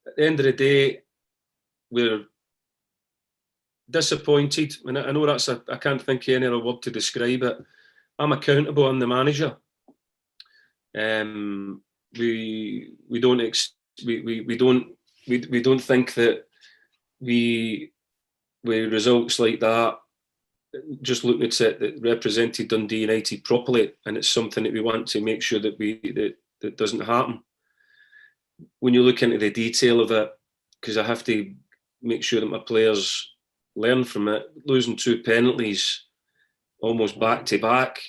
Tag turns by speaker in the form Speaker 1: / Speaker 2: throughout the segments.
Speaker 1: at the end of the day, we're disappointed. And I know I can't think of any other word to describe it. I'm accountable. I'm the manager. We don't think that with results like that, just looking at it, that represented Dundee United properly, and it's something that we want to make sure that that doesn't happen. When you look into the detail of it, because I have to make sure that my players learn from it, losing 2 penalties almost back to back,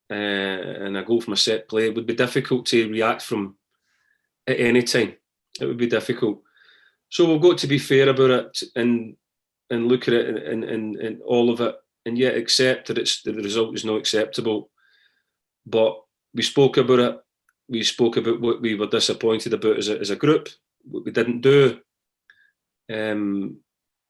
Speaker 1: and a goal from a set play, it would be difficult to react from at any time. It would be difficult. So we've got to be fair about it and look at it and all of it, and yet accept that the result is not acceptable. But we spoke about it. We spoke about what we were disappointed about as a group, what we didn't do, and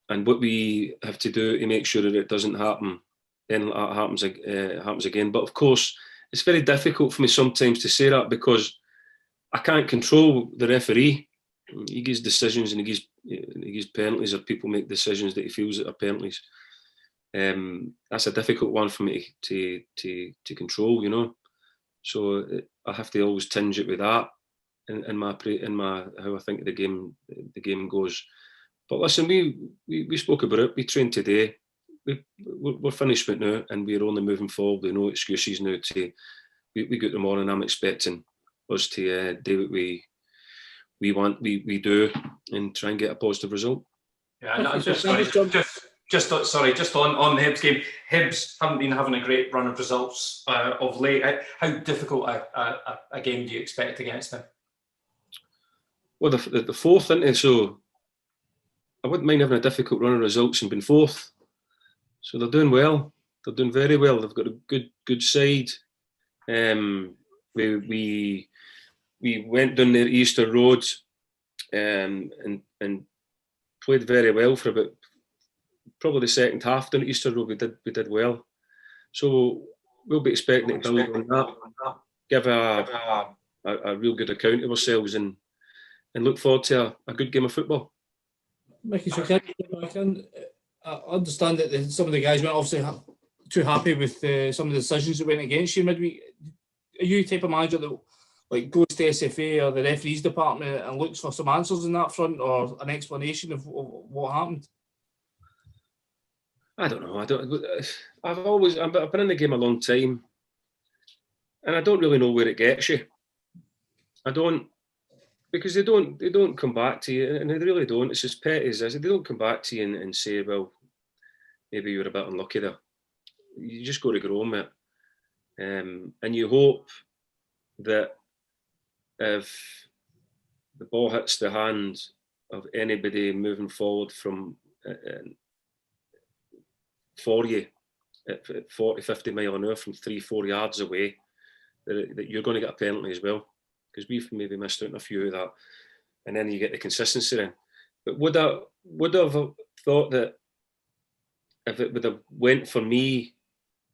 Speaker 1: what we have to do to make sure that it doesn't happen. Then it happens again. But of course, it's very difficult for me sometimes to say that, because I can't control the referee. He gives decisions and he gives penalties, or people make decisions that he feels that are penalties. That's a difficult one for me to control, you know. So I have to always tinge it with that in my how I think the game goes. But listen, we spoke about it. We trained today. We're finished with it now, and we're only moving forward. With no excuses now. We go tomorrow, and I'm expecting us to do what we do, and try and get a positive result.
Speaker 2: Yeah, no, just on the Hibs game. Hibs haven't been having a great run of results of late. How difficult a game do you expect against them?
Speaker 1: Well, the fourth, isn't it? So I wouldn't mind having a difficult run of results and being fourth. So they're doing well. They're doing very well. They've got a good side. We went down there Easter Road and played very well for about probably the second half down at Easter Road. We did well. So we'll be expecting to build on that, give a real good account of ourselves, and look forward to a good game of football.
Speaker 3: Micky, so I understand that some of the guys weren't obviously too happy with some of the decisions that went against you midweek. Are you the type of manager that goes to SFA or the referees department and looks for some answers in that front, or an explanation of what happened?
Speaker 1: I don't know. I've been in the game a long time, and I don't really know where it gets you. I don't, because they don't come back to you, and they really don't. It's as petty as this. They don't come back to you and say, well, maybe you were a bit unlucky there. You just got to go on with it. And you hope that if the ball hits the hand of anybody moving forward from for you at 40, 50 mile an hour from 3-4 yards away, that you're going to get a penalty as well. Because we've maybe missed out on a few of that, and then you get the consistency in. But would I have thought that if it would have went for me,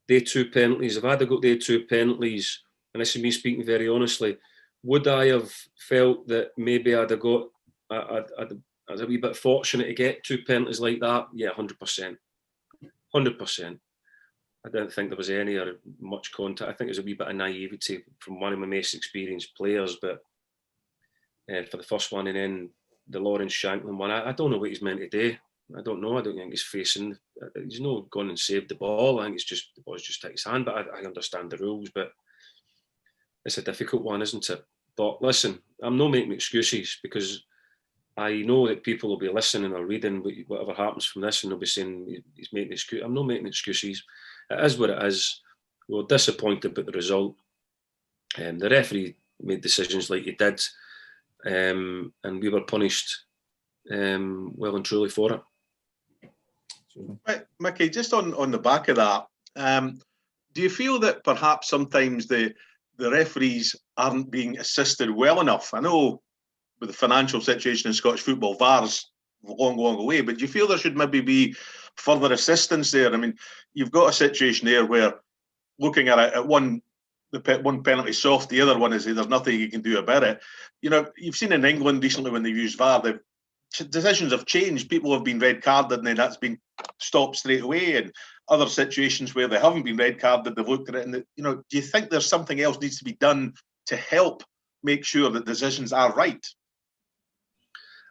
Speaker 1: they 2 penalties, if I'd have got they 2 penalties, and this is me speaking very honestly, would I have felt that maybe I'd have got, I was a wee bit fortunate to get 2 penalties like that? Yeah, 100%. 100%. I didn't think there was any or much contact. I think it was a wee bit of naivety from one of my most experienced players, but for the first one, and then the Lawrence Shanklin one, I don't know what he's meant to do. I don't know. I don't think he's facing. He's not gone and saved the ball. I think it's just the ball's just hit his hand. But I understand the rules. But it's a difficult one, isn't it? But listen, I'm not making excuses, because I know that people will be listening or reading whatever happens from this, and they'll be saying he's making excuses. I'm not making excuses. It is what it is. We were disappointed about the result. The referee made decisions like he did, and we were punished well and truly for it.
Speaker 4: Right, Micky, just on the back of that, do you feel that perhaps sometimes the referees aren't being assisted well enough? I know with the financial situation in Scottish football, VAR's long away, but do you feel there should maybe be further assistance there? I mean, you've got a situation there where, looking at it at one one penalty soft, the other one is there's nothing you can do about it. You know, you've seen in England recently when they've used VAR, the decisions have changed. People have been red carded and then that's been stopped straight away. And other situations where they haven't been red carded, they've looked at it and, do you think there's something else needs to be done to help make sure that decisions are right?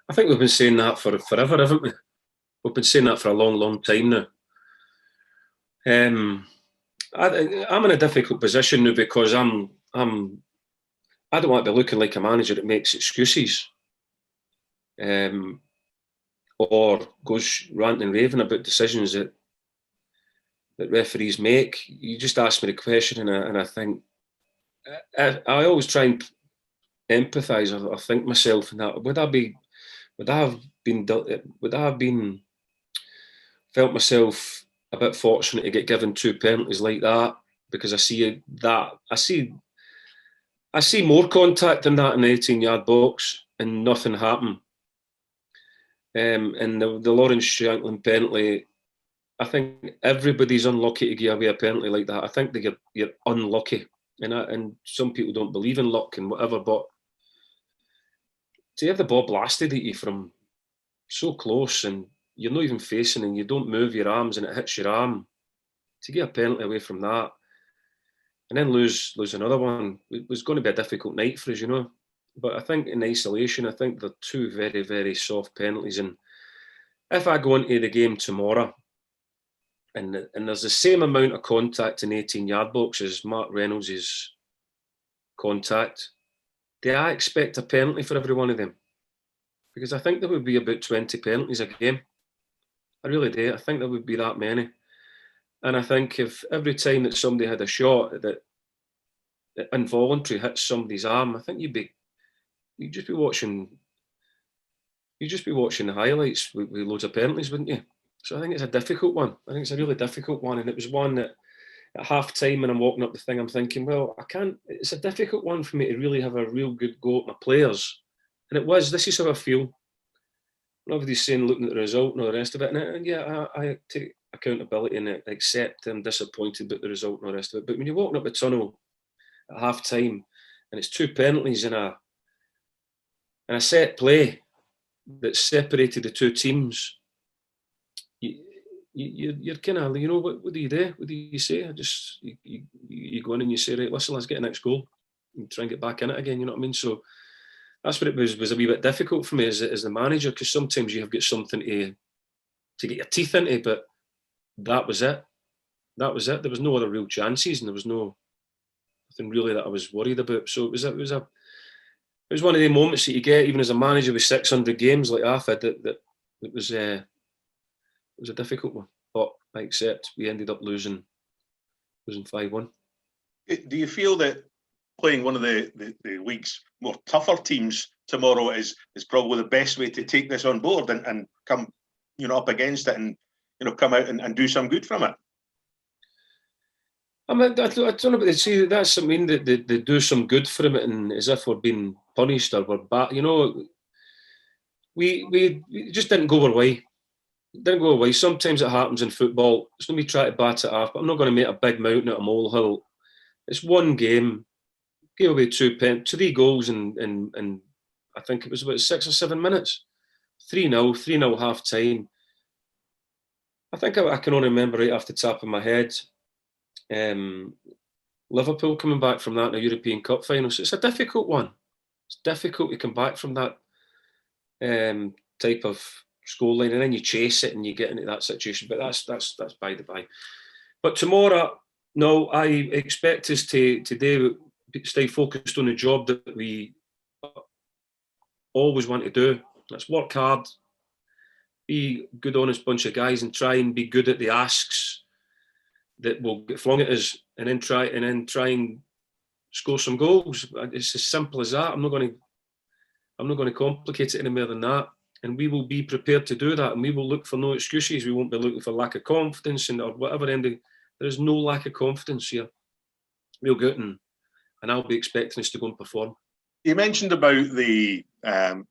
Speaker 1: I think we've been saying that for forever, haven't we? We've been saying that for a long, long time now. I'm in a difficult position now because I don't want to be looking like a manager that makes excuses, or goes ranting and raving about decisions that referees make. You just asked me the question, and I think I always try and empathise or think myself in that. Would I have been felt myself a bit fortunate to get given 2 penalties like that? Because I see more contact than that in the 18-yard box and nothing happened. And the Lawrence Shankland penalty, I think everybody's unlucky to give away a penalty like that. I think that you're unlucky, and some people don't believe in luck and whatever, but to have the ball blasted at you from so close and you're not even facing and you don't move your arms and it hits your arm, to get a penalty away from that and then lose another one, it was going to be a difficult night for us, But I think in isolation, I think they're 2 very, very soft penalties. And if I go into the game tomorrow and there's the same amount of contact in 18-yard box as Mark Reynolds' contact, do I expect a penalty for every one of them? Because I think there would be about 20 penalties a game. I really do. I think there would be that many. And I think if every time that somebody had a shot that involuntary hits somebody's arm, I think you'd just be watching the highlights with loads of penalties, wouldn't you? So I think it's a difficult one. I think it's a really difficult one. And it was one that at half time when I'm walking up the thing, I'm thinking, well, it's a difficult one for me to really have a real good go at my players. And this is how I feel. Nobody's saying looking at the result and all the rest of it. And yeah, I take accountability and accept I'm disappointed about the result and all the rest of it. But when you're walking up the tunnel at half time and it's 2 penalties in a set play that separated the 2 teams, you're kind of, what do you do? What do you say? You go in and you say, right, listen, let's get a next goal and try and get back in it again, you know what I mean? So that's what it was a wee bit difficult for me as the manager, because sometimes you have got something to get your teeth into, but that was it. There was no other real chances, and there was nothing really that I was worried about. So it was one of the moments that you get, even as a manager with 600 games like I've had, that it was a difficult one. But I accept we ended up losing 5-1.
Speaker 4: Do you feel that playing one of the league's more tougher teams tomorrow is probably the best way to take this on board and come up against it and come out and do some good from it?
Speaker 1: I mean, I don't know, but see, that's something that they do some good from it, and as if we're being punished or we're bad. We just didn't go our way. Sometimes it happens in football. It's not me trying to bat it off, but I'm not going to make a big mountain out of a molehill. It's one game. Gave away 3 goals and I think it was about 6 or 7 minutes. 3-0 half time. I think I can only remember right off the top of my head, Liverpool coming back from that in a European Cup final. So it's a difficult one. It's difficult to come back from that type of scoreline, and then you chase it and you get into that situation. But that's by the by. But tomorrow, no, I expect us today stay focused on the job that we always want to do. Let's work hard, be a good, honest bunch of guys, and try and be good at the asks that will get flung at us, and then try and score some goals. It's as simple as that. I'm not going to complicate it any more than that. And we will be prepared to do that, and we will look for no excuses. We won't be looking for lack of confidence or whatever ending. There is no lack of confidence here. We'll go and I'll be expecting us to go and perform.
Speaker 4: You mentioned about the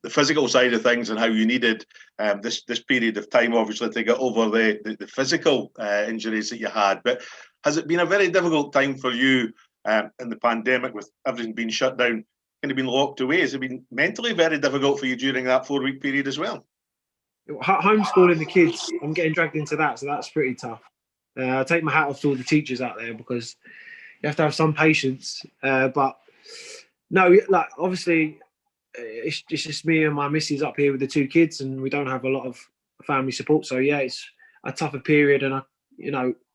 Speaker 4: physical side of things and how you needed this period of time, obviously, to get over the physical injuries that you had. But has it been a very difficult time for you in the pandemic with everything being shut down, kind of been locked away? Has it been mentally very difficult for you during that 4-week period as well?
Speaker 5: Homeschooling the kids, I'm getting dragged into that, so that's pretty tough. I take my hat off to all the teachers out there because you have to have some patience. But no, like obviously, it's just me and my missus up here with the 2 kids, and we don't have a lot of family support. So yeah, it's a tougher period, and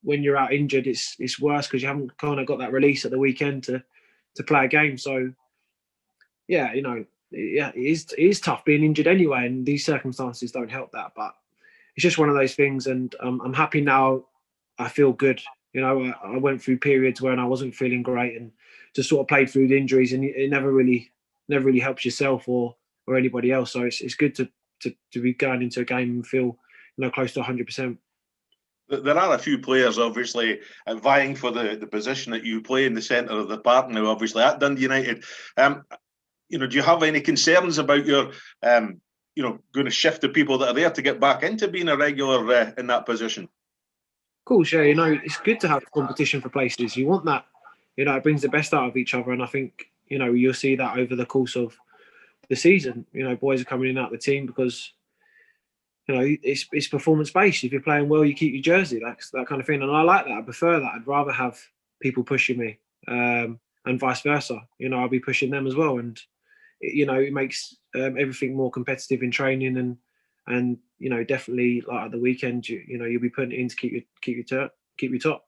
Speaker 5: when you're out injured, it's worse because you haven't kind of got that release at the weekend to play a game. So yeah, it is tough being injured anyway, and these circumstances don't help that. But it's just one of those things, and I'm happy now. I feel good. I went through periods when I wasn't feeling great, and just sort of played through the injuries, and it never really helps yourself or anybody else. So it's good to be going into a game and feel close to 100%.
Speaker 4: There are a few players obviously vying for the position that you play in the centre of the park now, obviously at Dundee United. Do you have any concerns about your going to shift the people that are there to get back into being a regular in that position?
Speaker 5: Of course, yeah. It's good to have competition for places. You want that. It brings the best out of each other, and I think you'll see that over the course of the season. Boys are coming in and out of the team because it's performance based. If you're playing well, you keep your jersey. That's that kind of thing, and I like that. I prefer that. I'd rather have people pushing me, and vice versa. I'll be pushing them as well, and it makes everything more competitive in training, and definitely like at the weekend, you'll be putting it in to keep your top.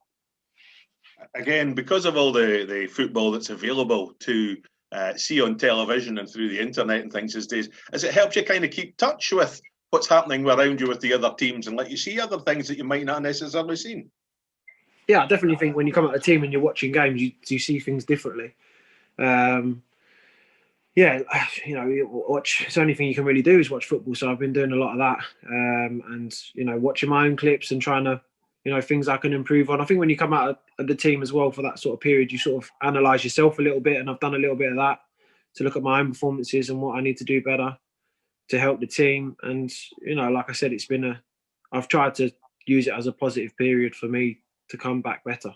Speaker 4: Again, because of all the football that's available to see on television and through the internet and things these days, has it helped you kind of keep touch with what's happening around you with the other teams and let you see other things that you might not necessarily seen?
Speaker 5: Yeah, I definitely think when you come out of the team and you're watching games, you see things differently. Watch. It's the only thing you can really do is watch football. So I've been doing a lot of that, and watching my own clips and trying to, things I can improve on. I think when you come out of the team as well for that sort of period, you sort of analyse yourself a little bit, and I've done a little bit of that to look at my own performances and what I need to do better to help the team. And like I said, I've tried to use it as a positive period for me to come back better.